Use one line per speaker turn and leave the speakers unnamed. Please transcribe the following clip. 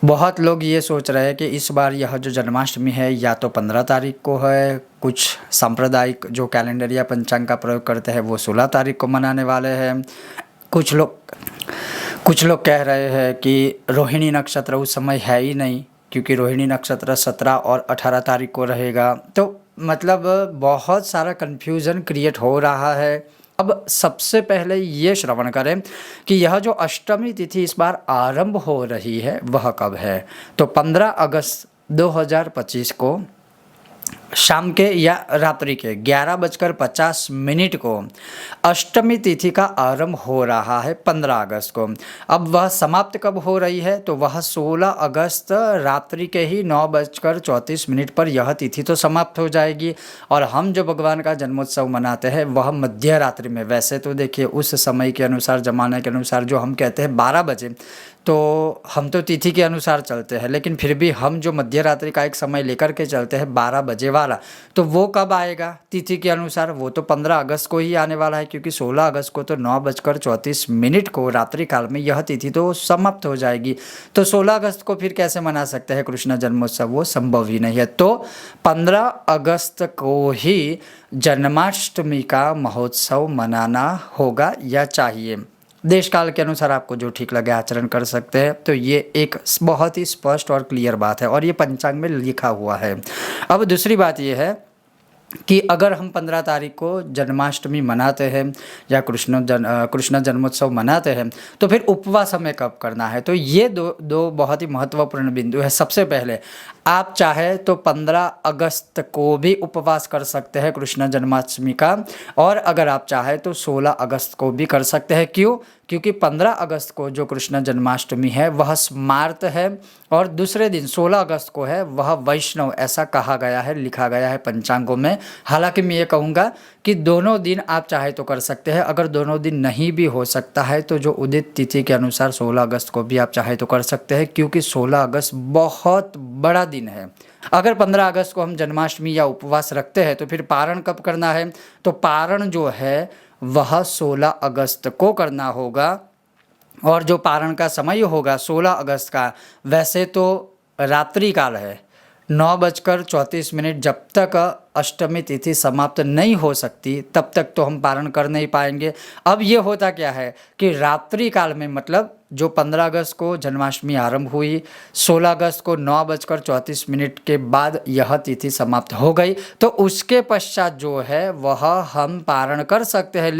बहुत लोग ये सोच रहे हैं कि इस बार यह जो जन्माष्टमी है या तो 15 तारीख को है, कुछ सांप्रदायिक जो कैलेंडर या पंचांग का प्रयोग करते हैं वो 16 तारीख को मनाने वाले हैं। कुछ लोग कुछ लोग कह रहे हैं कि रोहिणी नक्षत्र उस समय है ही नहीं, क्योंकि रोहिणी नक्षत्र 17 और 18 तारीख को रहेगा। तो मतलब बहुत सारा कन्फ्यूज़न क्रिएट हो रहा है। अब सबसे पहले ये श्रवण करें कि यह जो अष्टमी तिथि इस बार आरंभ हो रही है वह कब है। तो 15 अगस्त 2025 को शाम के या रात्रि के 11:50 को अष्टमी तिथि का आरंभ हो रहा है 15 अगस्त को। अब वह समाप्त कब हो रही है, तो वह 16 अगस्त रात्रि के ही 9:34 पर यह तिथि तो समाप्त हो जाएगी। और हम जो भगवान का जन्मोत्सव मनाते हैं वह मध्य रात्रि में, वैसे तो देखिए उस समय के अनुसार, ज़माने के अनुसार जो हम कहते हैं 12 बजे, तो हम तो तिथि के अनुसार चलते हैं, लेकिन फिर भी हम जो मध्य रात्रि का एक समय लेकर के चलते हैं 12 बजे वाला, तो वो कब आएगा तिथि के अनुसार? वो तो 15 अगस्त को ही आने वाला है, क्योंकि 16 अगस्त को तो 9:34 को रात्रि काल में यह तिथि तो समाप्त हो जाएगी। तो 16 अगस्त को फिर कैसे मना सकते हैं कृष्ण जन्मोत्सव? वो संभव ही नहीं है। तो 15 अगस्त को ही जन्माष्टमी का महोत्सव मनाना होगा या चाहिए। देश काल के अनुसार आपको जो ठीक लगे आचरण कर सकते हैं। तो ये एक बहुत ही स्पष्ट और क्लियर बात है और ये पंचांग में लिखा हुआ है। अब दूसरी बात ये है कि अगर हम 15 तारीख को जन्माष्टमी मनाते हैं या कृष्ण जन्मोत्सव मनाते हैं, तो फिर उपवास हमें कब करना है? तो ये दो बहुत ही महत्वपूर्ण बिंदु है। सबसे पहले आप चाहे तो 15 अगस्त को भी उपवास कर सकते हैं कृष्ण जन्माष्टमी का, और अगर आप चाहे तो 16 अगस्त को भी कर सकते हैं। क्यों? क्योंकि 15 अगस्त को जो कृष्ण जन्माष्टमी है वह स्मार्त है, और दूसरे दिन 16 अगस्त को है वह वैष्णव, ऐसा कहा गया है, लिखा गया है पंचांगों में। हालांकि मैं ये कहूँगा कि दोनों दिन आप चाहे तो कर सकते हैं। अगर दोनों दिन नहीं भी हो सकता है तो जो उदित तिथि के अनुसार 16 अगस्त को भी आप चाहे तो कर सकते हैं, क्योंकि 16 अगस्त बहुत बड़ा दिन है। अगर 15 अगस्त को हम जन्माष्टमी या उपवास रखते हैं तो फिर पारण कब करना है? तो पारण जो है वह 16 अगस्त को करना होगा, और जो पारण का समय होगा 16 अगस्त का, वैसे तो रात्रि काल है 9:34। जब तक अष्टमी तिथि समाप्त नहीं हो सकती तब तक तो हम पारण कर नहीं पाएंगे। अब ये होता क्या है कि रात्रि काल में, मतलब जो 15 अगस्त को जन्माष्टमी आरंभ हुई, 16 अगस्त को 9:34 के बाद यह तिथि समाप्त हो गई, तो उसके पश्चात जो है वह हम पारण कर सकते हैं।